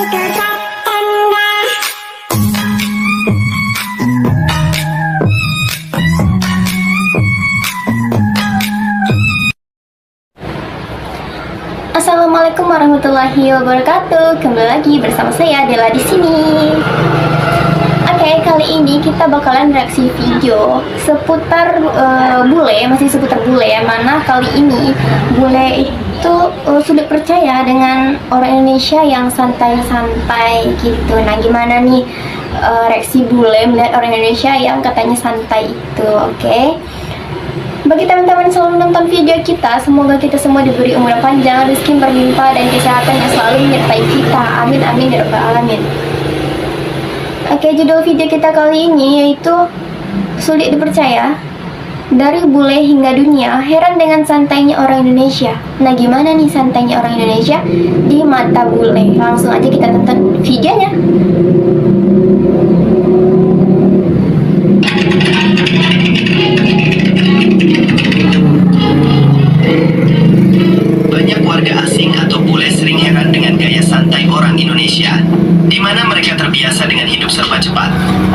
Assalamualaikum warahmatullahi wabarakatuh. Kembali lagi bersama saya Dela di sini. Oke, kali ini kita bakalan reaksi video seputar bule, masih seputar bule ya. Mana kali ini bule itu sudah percaya dengan orang Indonesia yang santai-santai gitu. Nah, gimana nih reaksi bule melihat orang Indonesia yang katanya santai itu? Oke. Bagi teman-teman selalu nonton video kita, semoga kita semua diberi umur panjang, rezeki berlimpah, dan kesehatan yang selalu menyertai kita. Amin amin ya rabbal alamin. Oke, judul video kita kali ini yaitu sulit dipercaya, dari bule hingga dunia heran dengan santainya orang Indonesia. Nah, gimana nih santainya orang Indonesia di mata bule? Langsung aja kita tonton videonya. Banyak warga asing atau bule sering heran dengan gaya santai orang Indonesia, di mana mereka terbiasa dengan hidup serba cepat.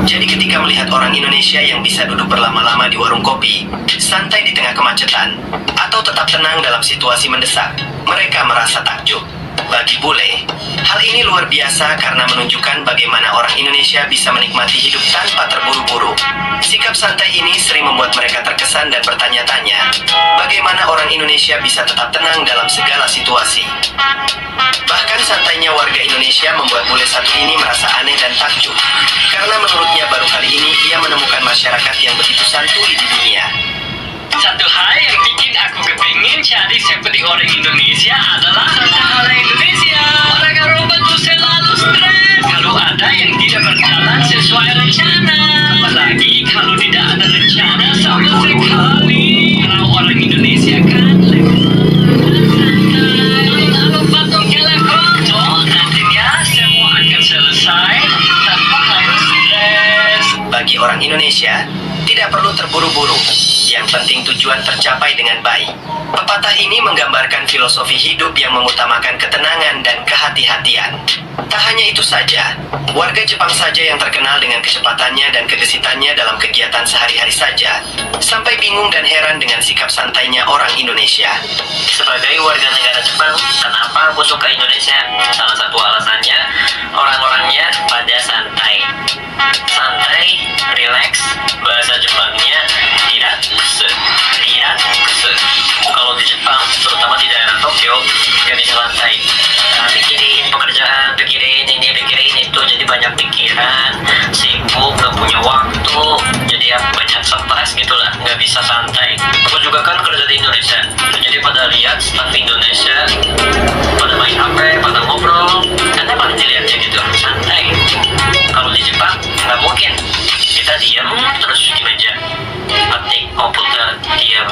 Jadi ketika melihat orang Indonesia yang bisa duduk berlama-lama di warung kopi, santai di tengah kemacetan, atau tetap tenang dalam situasi mendesak, mereka merasa takjub. Bagi bule, hal ini luar biasa karena menunjukkan bagaimana orang Indonesia bisa menikmati hidup tanpa terburu-buru. Sikap santai ini sering membuat mereka terkesan dan bertanya-tanya, bagaimana orang Indonesia bisa tetap tenang dalam segala situasi. Bahkan santainya warga Indonesia membuat bule satu ini merasa aneh dan takjub, karena menurutnya baru kali ini ia menemukan masyarakat yang begitu santuy di dunia. Satu hal yang bikin aku kepingin cari seperti orang Indonesia adalah orang Indonesia. Mereka robot tuh selalu stres kalau ada yang tidak berjalan sesuai rencana. Apalagi kalau tidak ada rencana sama sekali. Kalau orang Indonesia kan lebih santai. Lalu patung kelak kontrol, nantinya semua akan selesai tanpa harus stres. Bagi orang Indonesia, tidak perlu terburu-buru. Yang penting tujuan tercapai dengan baik. Pepatah ini menggambarkan filosofi hidup yang mengutamakan ketenangan dan kehati-hatian. Tak hanya itu saja, warga Jepang saja yang terkenal dengan kecepatannya dan kegesitannya dalam kegiatan sehari-hari saja, sampai bingung dan heran dengan sikap santainya orang Indonesia. Sebagai warga negara Jepang, kenapa aku suka Indonesia? Salah satu alasannya, orang-orangnya pada santai. Santai, relax, bahasa Jepangnya tidak kuse. Kalau di Jepang, terutama di daerah Tokyo, gak bisa santai. Pikirin pekerjaan, pikirin ini, pikirin itu, jadi banyak pikiran, sibuk, gak punya waktu, jadi ya banyak stres gitulah, gak bisa santai. Aku juga kan kerja di Indonesia, jadi pada lihat staff Indonesia pada main HP, pada ngobrol, karena pada dilihatnya gitu, santai. Kalau di Jepang, nggak mungkin. Kita diam terus di meja, ketik komputer, diam.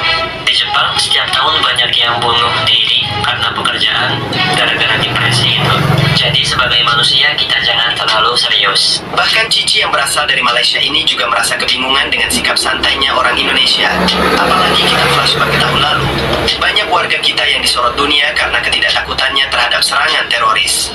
Di Jepang, setiap tahun banyak yang bunuh diri karena pekerjaan, gara-gara depresi itu. Jadi sebagai manusia, kita jangan terlalu serius. Bahkan Cici yang berasal dari Malaysia ini juga merasa kebingungan dengan sikap santainya orang Indonesia. Apalagi kita flashback ke tahun lalu, banyak warga kita yang disorot dunia karena ketidaktakutannya terhadap serangan teroris.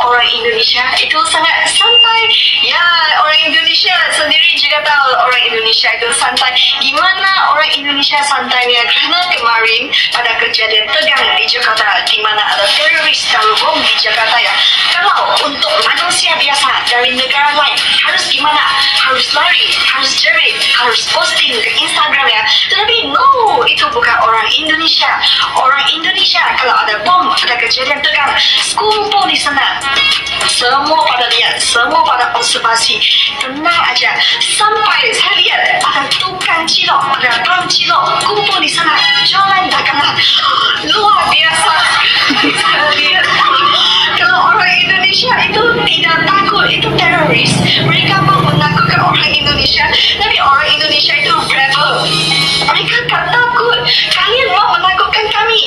Orang Indonesia itu sangat santai. Ya, orang Indonesia sendiri juga tahu orang Indonesia itu santai. Gimana orang Indonesia santainya? Karena kemarin pada kejadian tegang di Jakarta, di mana ada teroris taruh bom di Jakarta ya. Kalau untuk manusia biasa dari negara lain harus gimana? Harus lari, harus jerit, harus posting ke Instagram ya. Tetapi no, itu bukan orang Indonesia. Orang Indonesia kalau ada bom, ada kejadian tegang, kumpul di sana. Semua pada lihat, semua pada observasi, tenang aja. Sampai saya lihat ada tukang cilok, ada bang cilok kumpul di sana, jualan dagangan. Luar biasa. Saya lihat kalau orang Indonesia itu tidak takut itu teroris, mereka mau menakutkan orang Indonesia, tapi orang Indonesia itu rebel. Mereka tak takut. Kalian mau menakutkan kami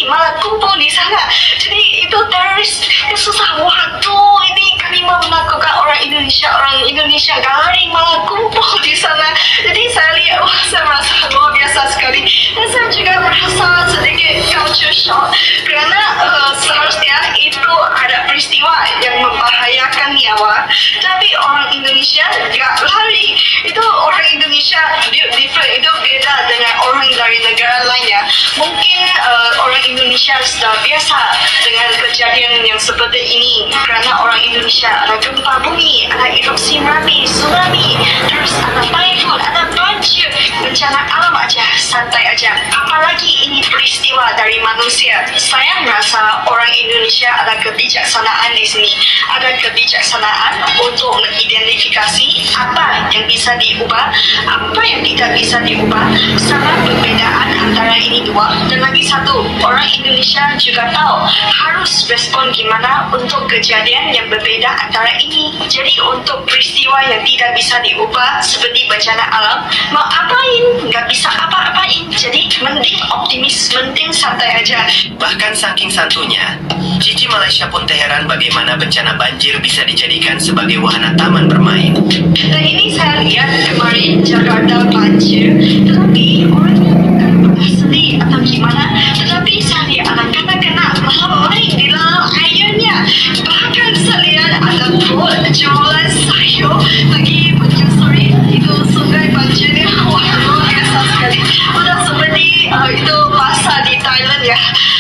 malah kumpul di sana. Jadi itu teroris yang susah. Waduh, ini kami mau menakutkan orang Indonesia lari malah kumpul di sana. Jadi saya lihat, wah, saya merasa luar biasa sekali. Dan saya juga merasa sedikit culture shock karena seharusnya itu ada peristiwa yang membahas Indonesia different, itu beda dengan orang dari negara lainnya. Mungkin orang Indonesia sudah biasa dengan kejadian yang seperti ini, kerana orang Indonesia ada gempa bumi, ada erupsi Merapi, tsunami, terus ada typhoon, ada banjir, bencana alam aja, santai aja. Apalagi ini peristiwa dari manusia. Saya merasa orang Indonesia ada kebijaksanaan di sini, ada kebijaksanaan untuk mengidentifikasi apa yang bisa diubah, apa yang tidak bisa diubah, sama perbezaan antara ini dua. Dan lagi satu, orang Indonesia juga tahu harus respon gimana untuk kejadian yang berbeda antara ini. Jadi untuk peristiwa yang tidak bisa diubah seperti bencana alam, mau apain? Nggak bisa apa-apain. Jadi mending optimis, mending santai aja. Bahkan saking santunya, Cici Malaysia pun terheran bagaimana bencana banjir bisa dijadikan sebagai wahana taman bermain. Dan ini saya lihat kemarin Jakarta banjir, tetapi orang bukan pernah sedih atau gimana, tetapi saya lihat anak-anak bermain di dalam airnya. Bahkan saya lihat ada bot jualan sayur lagi menyusuri itu sungai banjirnya. Wah, luar biasa sekali. Udah seperti itu pasar di Thailand ya.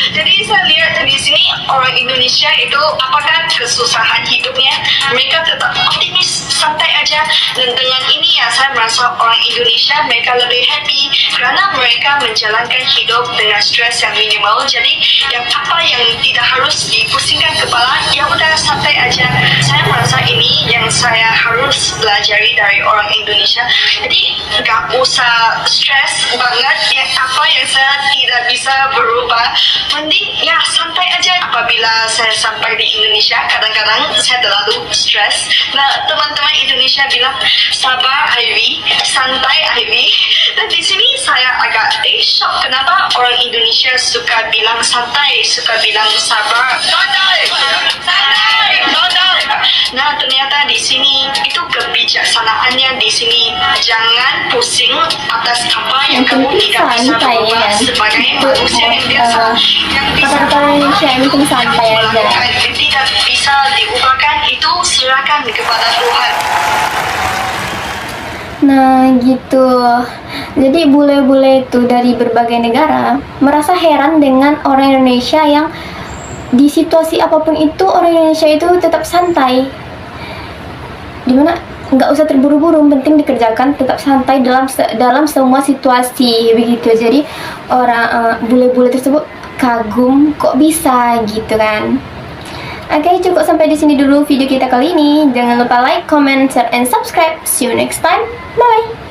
Jadi saya lihat di sini orang Indonesia itu apakah kesusahan hidupnya, mereka tetap optimis, santai aja. Dan dengan ini ya saya merasa orang Indonesia mereka lebih happy kerana mereka menjalankan hidup dengan stres yang minimal. Jadi yang apa yang tidak harus dipusingkan kepala, ya udah santai aja. Saya merasa ini yang saya harus pelajari dari orang Indonesia. Jadi nggak usah stres banget yang apa yang saya tidak bisa berubah. Mending ya santai aja. Apabila saya sampai di Indonesia, kadang-kadang saya terlalu stres. Nah, teman-teman Indonesia bilang sabar Ivy, santai Ivy. Dan di sini saya agak shock kenapa orang Indonesia suka bilang santai, suka bilang sabar. Santai, santai, santai. Nah, ternyata di sini itu kebijaksanaannya di sini. Jangan pusing atas apa yang kamu tidak bisa berubah sebagai manusia yang biasa. Yang bisa Kata-kata Indonesia yang penting santai aja. yang tidak bisa diubahkan itu serahkan kepada Tuhan. Nah gitu. Jadi bule-bule itu dari berbagai negara merasa heran dengan orang Indonesia yang di situasi apapun itu orang Indonesia itu tetap santai. Dimana nggak usah terburu-buru, penting dikerjakan, tetap santai dalam semua situasi begitu. Jadi orang bule-bule tersebut kagum kok bisa gitu kan. Oke, cukup sampai di sini dulu video kita kali ini. Jangan lupa like, comment, share, and subscribe. See you next time. Bye.